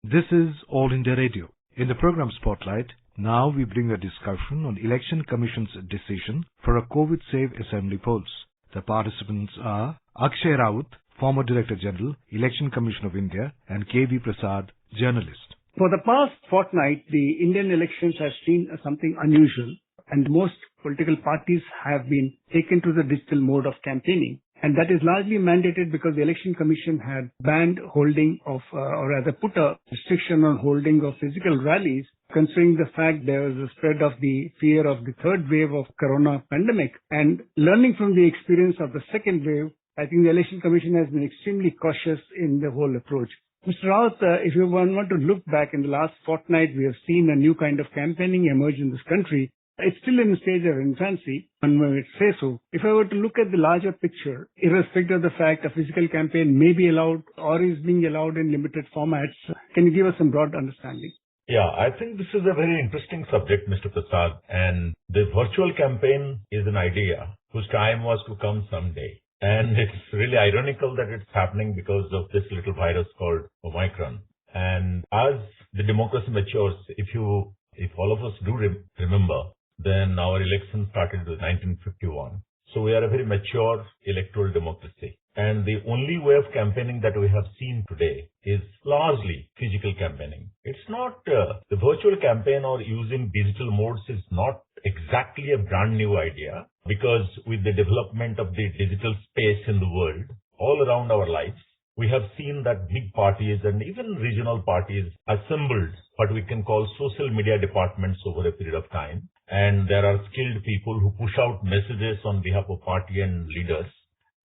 This is All India Radio. In the program Spotlight, now we bring a discussion on Election Commission's decision for a COVID-safe assembly polls. The participants are Akshay Raut, former Director General, Election Commission of India, and K.V. Prasad, journalist. For the past fortnight, the Indian elections have seen something unusual, and most political parties have been taken to the digital mode of campaigning. And that is largely mandated because the Election Commission had banned holding of, or rather put a restriction on holding of physical rallies, considering the fact there was a spread of the fear of the third wave of corona pandemic. And learning from the experience of the second wave, I think the Election Commission has been extremely cautious in the whole approach. Mr. Raut, if you want to look back in the last fortnight, we have seen a new kind of campaigning emerge in this country. It's still in the stage of infancy, one might say so. If I were to look at the larger picture, irrespective of the fact a physical campaign may be allowed or is being allowed in limited formats, can you give us some broad understanding? Yeah, I think this is a very interesting subject, Mr. Prasad, and the virtual campaign is an idea whose time was to come someday. And it's really ironical that it's happening because of this little virus called Omicron. And as the democracy matures, if all of us do remember, then our election started in 1951. So we are a very mature electoral democracy. And the only way of campaigning that we have seen today is largely physical campaigning. It's not the virtual campaign or using digital modes is not exactly a brand new idea, because with the development of the digital space in the world all around our lives, we have seen that big parties and even regional parties assembled what we can call social media departments over a period of time. And there are skilled people who push out messages on behalf of party and leaders.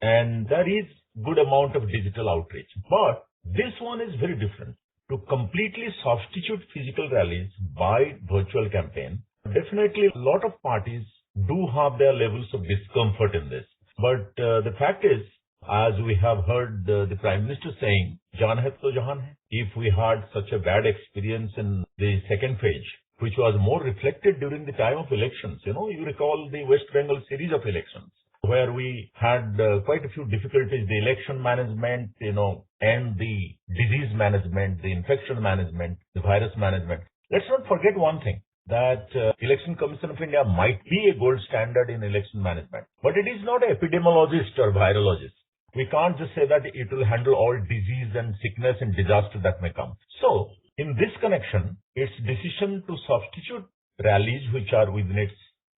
And there is good amount of digital outreach. But this one is very different. To completely substitute physical rallies by virtual campaign, definitely a lot of parties do have their levels of discomfort in this. But the fact is, as we have heard the Prime Minister saying, "Jaan hai to jahan hai." If we had such a bad experience in the second phase, which was more reflected during the time of elections, you recall the West Bengal series of elections, where we had quite a few difficulties, the election management, and the disease management, the infection management, the virus management. Let's not forget one thing, that Election Commission of India might be a gold standard in election management, but it is not an epidemiologist or virologist. We can't just say that it will handle all disease and sickness and disaster that may come. So, in this connection, its decision to substitute rallies which are within its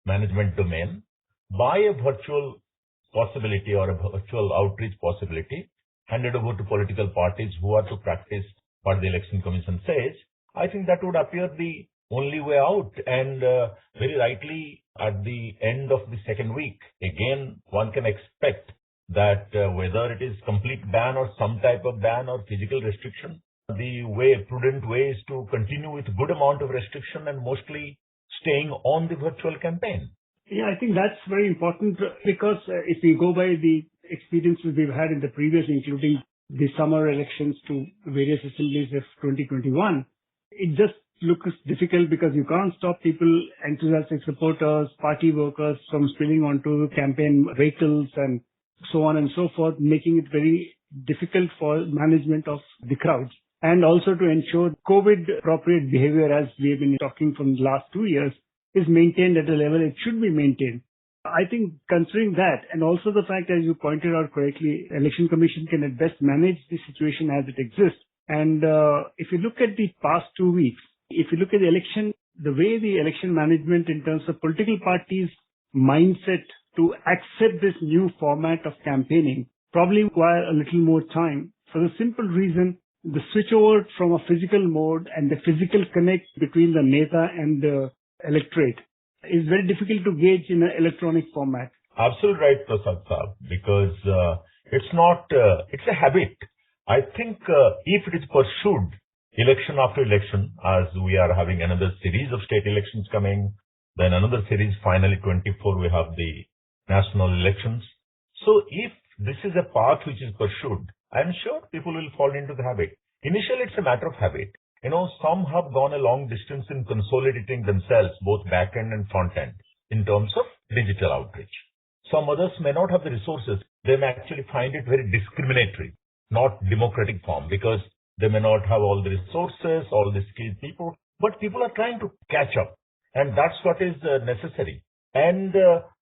management domain by a virtual possibility or a virtual outreach possibility handed over to political parties who are to practice what the Election Commission says, I think that would appear the only way out. And very rightly, at the end of the second week, again, one can expect that whether it is complete ban or some type of ban or physical restriction, the prudent way is to continue with good amount of restriction and mostly staying on the virtual campaign. Yeah, I think that's very important because if we go by the experiences we've had in the previous, including the summer elections to various assemblies of 2021, it just looks difficult because you can't stop people, enthusiastic supporters, party workers from spilling onto campaign vehicles and so on and so forth, making it very difficult for management of the crowds. And also to ensure COVID-appropriate behavior, as we have been talking from the last 2 years, is maintained at a level it should be maintained. I think considering that, and also the fact, as you pointed out correctly, Election Commission can at best manage the situation as it exists. And if you look at the past 2 weeks, if you look at the election, the way the election management in terms of political parties' mindset to accept this new format of campaigning probably require a little more time, for the simple reason the switchover from a physical mode and the physical connect between the neta and the electorate is very difficult to gauge in an electronic format. Absolutely right, Prasad Saab, because it's a habit. I think if it is pursued election after election, as we are having another series of state elections coming, then another series, finally 24, we have the national elections. So if this is a path which is pursued, I'm sure people will fall into the habit. Initially, it's a matter of habit. Some have gone a long distance in consolidating themselves, both back end and front end, in terms of digital outreach. Some others may not have the resources. They may actually find it very discriminatory, not democratic form, because They may not have all the resources, all the skilled people, but people are trying to catch up. And that's what is necessary. And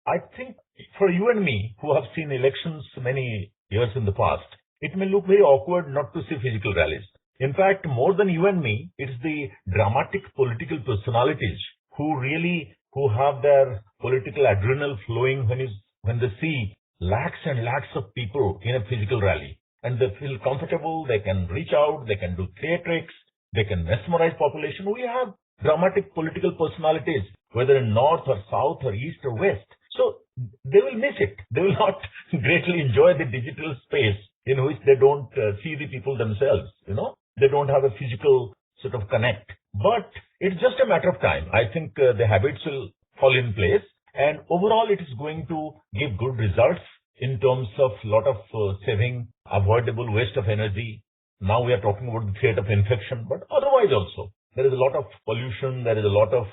I think for you and me, who have seen elections many years in the past, it may look very awkward not to see physical rallies. In fact, more than you and me, it's the dramatic political personalities who have their political adrenaline flowing when they see lakhs and lakhs of people in a physical rally. And they feel comfortable, they can reach out, they can do theatrics, they can mesmerize population. We have dramatic political personalities, whether in north or south or east or west. So they will miss it. They will not greatly enjoy the digital space in which they don't see the people themselves, They don't have a physical sort of connect. But it's just a matter of time. I think the habits will fall in place, and overall it is going to give good results in terms of lot of saving, avoidable waste of energy. Now we are talking about the threat of infection, but otherwise also there is a lot of pollution, there is a lot of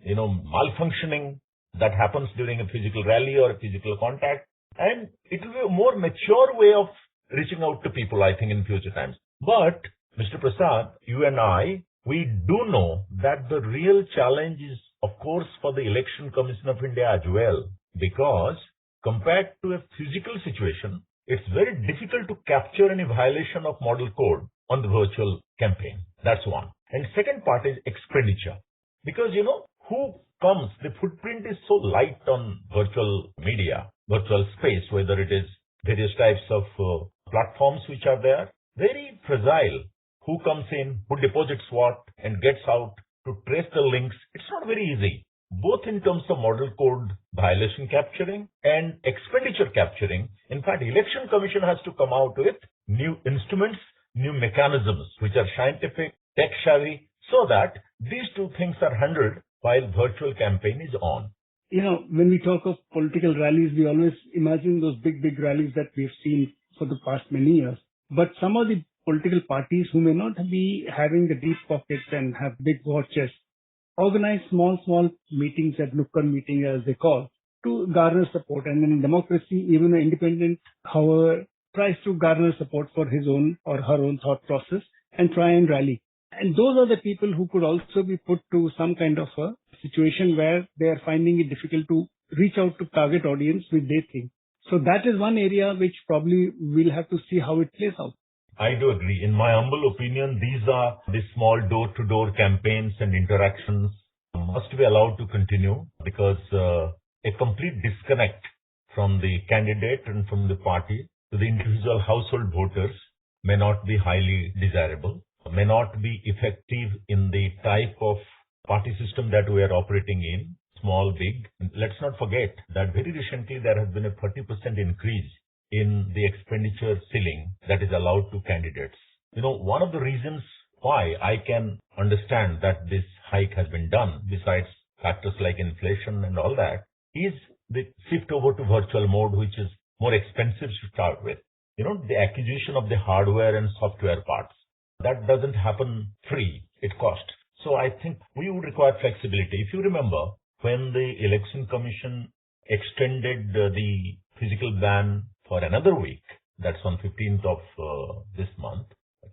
malfunctioning that happens during a physical rally or a physical contact, and it will be a more mature way of reaching out to people, I think, in future times. But Mr. Prasad, you and I, we do know that the real challenge is, of course, for the Election Commission of India as well, because compared to a physical situation, it's very difficult to capture any violation of model code on the virtual campaign. That's one. And second part is expenditure. Because, who comes, the footprint is so light on virtual media, virtual space, whether it is various types of platforms which are there, very fragile. Who comes in, who deposits what, and gets out to trace the links. It's not very easy, both in terms of model code violation capturing and expenditure capturing. In fact, Election Commission has to come out with new instruments, new mechanisms, which are scientific, tech-savvy, so that these two things are handled while virtual campaign is on. When we talk of political rallies, we always imagine those big rallies that we've seen for the past many years. But some of the political parties who may not be having the deep pockets and have big war chests organize small meetings at nukkad meeting, as they call, to garner support. And in democracy, even an independent, however, tries to garner support for his own or her own thought process and try and rally. And those are the people who could also be put to some kind of a situation where they are finding it difficult to reach out to target audience which they think. So that is one area which probably we'll have to see how it plays out. I do agree. In my humble opinion, these are the small door-to-door campaigns and interactions must be allowed to continue, because a complete disconnect from the candidate and from the party to the individual household voters may not be highly desirable, may not be effective in the type of party system that we are operating in, small, big. Let's not forget that very recently there has been a 30% increase in the expenditure ceiling that is allowed to candidates. One of the reasons why I can understand that this hike has been done, besides factors like inflation and all that, is the shift over to virtual mode, which is more expensive to start with. The acquisition of the hardware and software parts, that doesn't happen free. It costs. So I think we would require flexibility. If you remember, when the Election Commission extended the physical ban for another week, that's on 15th of this month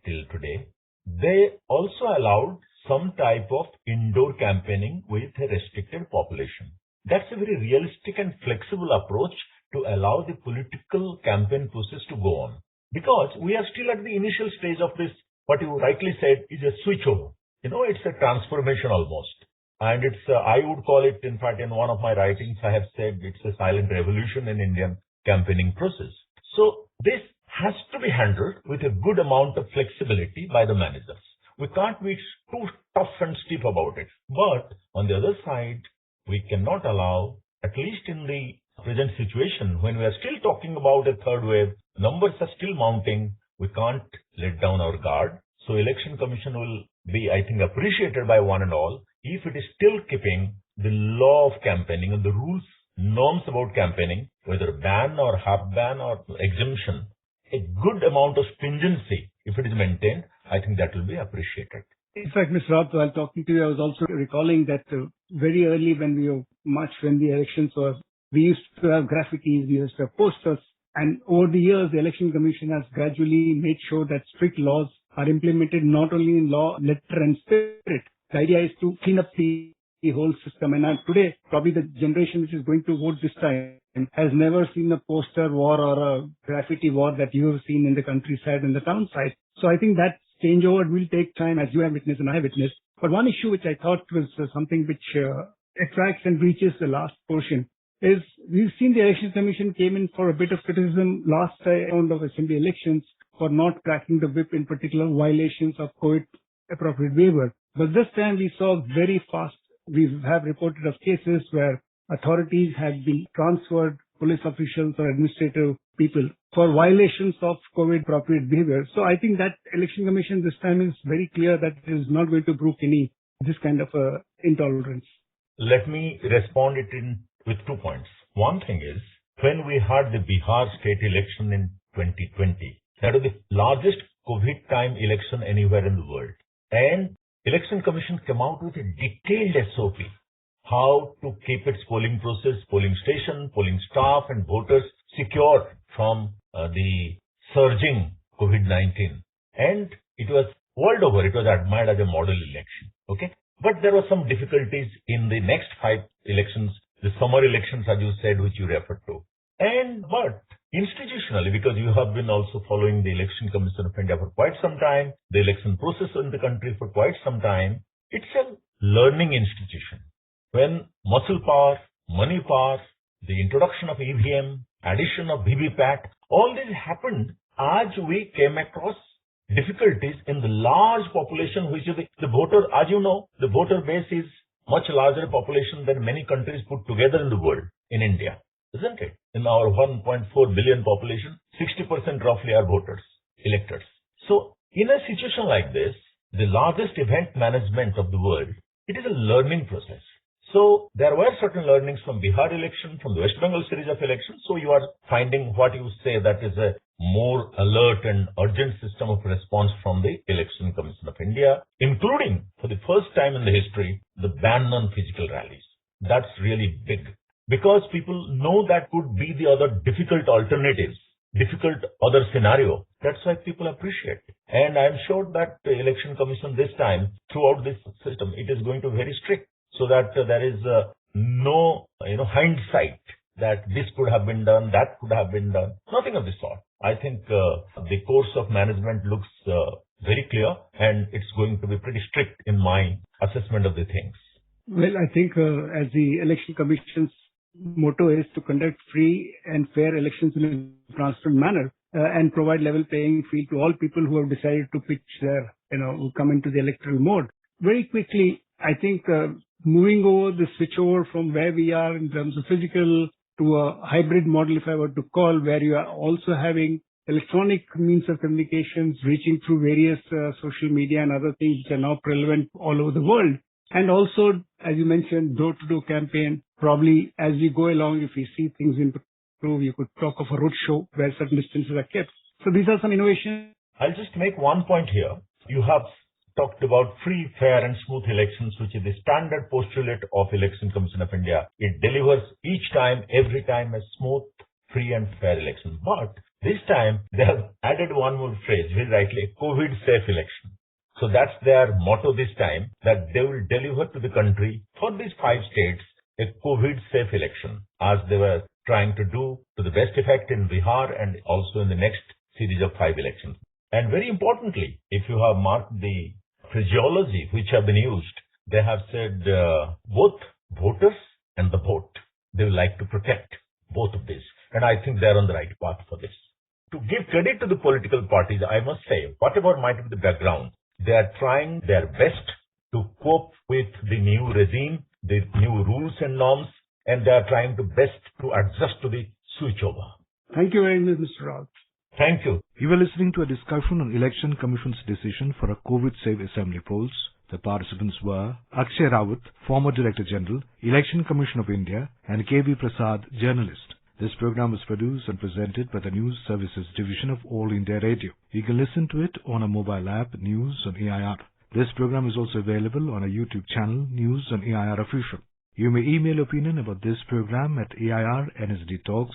till today, they also allowed some type of indoor campaigning with a restricted population. That's a very realistic and flexible approach to allow the political campaign process to go on. Because we are still at the initial stage of this, what you rightly said is a switchover. It's a transformation almost. And I would call it, in fact, in one of my writings, I have said it's a silent revolution in Indian campaigning process. So this has to be handled with a good amount of flexibility by the managers. We can't be too tough and stiff about it. But on the other side, we cannot allow, at least in the present situation, when we are still talking about a third wave, numbers are still mounting, we can't let down our guard. So Election Commission will be, I think, appreciated by one and all if it is still keeping the law of campaigning and the rules, norms about campaigning, whether ban or half ban or exemption, a good amount of stringency, if it is maintained, I think that will be appreciated. In fact, Mr. Raut, while talking to you, I was also recalling that very early when the elections were, we used to have graffitis, we used to have posters, and over the years, the Election Commission has gradually made sure that strict laws are implemented not only in law, letter and spirit. The idea is to clean up the whole system. And today, probably the generation which is going to vote this time has never seen a poster war or a graffiti war that you have seen in the countryside and the town side. So I think that changeover will take time, as you have witnessed and I have witnessed. But one issue which I thought was something which attracts and reaches the last portion is we've seen the Election Commission came in for a bit of criticism last round of assembly elections for not cracking the whip in particular violations of COVID appropriate waiver. But this time we saw very fast. We have reported of cases where authorities have been transferred, police officials or administrative people, for violations of COVID appropriate behavior. So I think that Election Commission this time is very clear that it is not going to brook any this kind of intolerance. Let me respond with 2 points. One thing is, when we had the Bihar state election in 2020, that was the largest COVID time election anywhere in the world. And Election Commission came out with a detailed SOP, how to keep its polling process, polling station, polling staff and voters secure from the surging COVID-19. And it was world over, it was admired as a model election. Okay. But there were some difficulties in the next 5 elections, the summer elections, as you said, which you referred to. But institutionally, because you have been also following the Election Commission of India for quite some time, the election process in the country for quite some time, it's a learning institution. When muscle power, money power, the introduction of EVM, addition of VVPAT, all this happened as we came across difficulties in the large population, which is the voter, as you know, the voter base is much larger population than many countries put together in the world, in India, isn't it? In our 1.4 billion population, 60% roughly are voters, electors. So in a situation like this, the largest event management of the world, it is a learning process. So there were certain learnings from Bihar election, from the West Bengal series of elections. So you are finding what you say that is a more alert and urgent system of response from the Election Commission of India, including for the first time in the history, the ban on physical rallies. That's really big because people know that could be the other difficult alternatives, difficult other scenario. That's why people appreciate it. And I'm sure that the Election Commission this time, throughout this system, it is going to be very strict so that there is no hindsight that this could have been done, that could have been done. Nothing of the sort. I think the course of management looks very clear and it's going to be pretty strict in my assessment of the things. Well, I think as the Election Commission's motto is to conduct free and fair elections in a transparent manner and provide level playing field to all people who have decided to pitch their, who come into the electoral mode. Very quickly, I think moving over the switch over from where we are in terms of physical to a hybrid model, if I were to call, where you are also having electronic means of communications reaching through various social media and other things which are now prevalent all over the world. And also, as you mentioned, door-to-door campaign. Probably as we go along, if we see things improve, you could talk of a roadshow where certain distances are kept. So these are some innovations. I'll just make one point here. You have talked about free, fair and smooth elections, which is the standard postulate of Election Commission of India. It delivers each time, every time, a smooth, free and fair election. But this time, they have added one more phrase, very rightly, COVID-safe election. So that's their motto this time, that they will deliver to the country, for these 5 states, a COVID-safe election, as they were trying to do to the best effect in Bihar and also in the next series of 5 elections. And very importantly, if you have marked the phraseology which have been used, they have said both voters and the vote. They would like to protect both of these. And I think they're on the right path for this. To give credit to the political parties, I must say, whatever might be the background, they are trying their best to cope with the new regime, the new rules and norms, and they are trying to best to adjust to the switchover. Thank you very much, Mr. Raut. Thank you. You were listening to a discussion on Election Commission's decision for a COVID-safe assembly polls. The participants were Akshay Rawat, former Director General, Election Commission of India, and K.V. Prasad, journalist. This program was produced and presented by the News Services Division of All India Radio. You can listen to it on a mobile app, News on AIR. This program is also available on a YouTube channel, News on AIR Official. You may email opinion about this program at airnsdtalks@gmail.com.